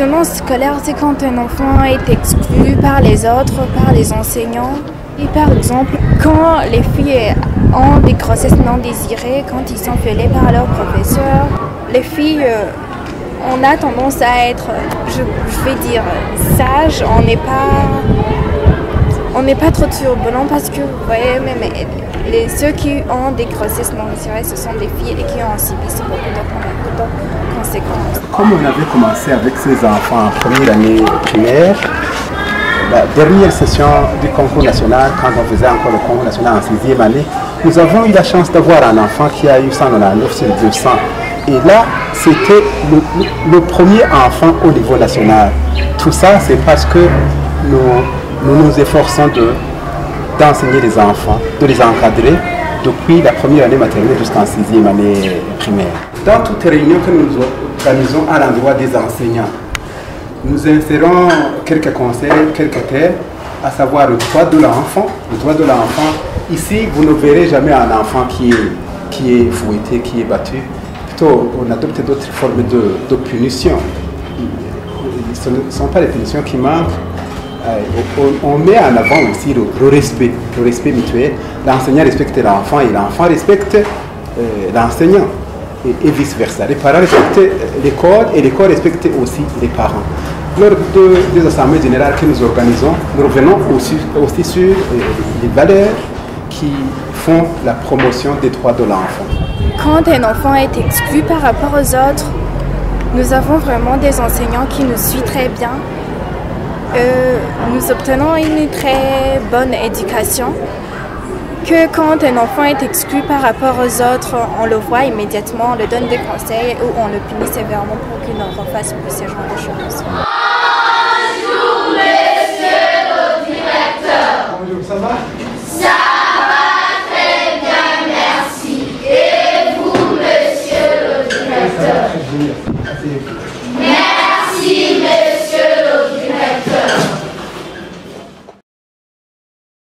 L'exclusion scolaire, c'est quand un enfant est exclu par les autres, par les enseignants. Et par exemple, quand les filles ont des grossesses non désirées, quand ils sont violés par leurs professeurs, les filles, on a tendance à être, je vais dire, sages. On n'est pas trop turbulent parce que, vous voyez, même ceux qui ont des grossesses non désirées, ce sont des filles et qui ont subi beaucoup de conséquences. Comme on avait commencé avec ces enfants en première année primaire, la dernière session du concours national, quand on faisait encore le concours national en 6e année, nous avons eu la chance d'avoir un enfant qui a eu 199 sur 200. Et là, c'était le premier enfant au niveau national. Tout ça, c'est parce que nous efforçons d'enseigner les enfants, de les encadrer depuis la première année maternelle jusqu'en 6e année primaire. Dans toutes les réunions que nous organisons à l'endroit des enseignants, nous insérons quelques conseils, quelques thèmes, à savoir le droit de l'enfant. Le droit de l'enfant, ici, vous ne verrez jamais un enfant qui est fouetté, qui est battu. Plutôt, on adopte d'autres formes de punition. Ce ne sont pas les punitions qui manquent. On met en avant aussi le respect mutuel. L'enseignant respecte l'enfant et l'enfant respecte l'enseignant. Et vice-versa. Les parents respectent l'école et l'école respecte aussi les parents. Lors des assemblées générales que nous organisons, nous revenons aussi sur les valeurs qui font la promotion des droits de l'enfant. Quand un enfant est exclu par rapport aux autres, nous avons vraiment des enseignants qui nous suivent très bien. Nous obtenons une très bonne éducation. Que quand un enfant est exclu par rapport aux autres, on le voit immédiatement, on le donne des conseils ou on le punit sévèrement pour qu'il ne refasse plus ce genre de choses. Bonjour, monsieur le directeur. Bonjour, ça va? Ça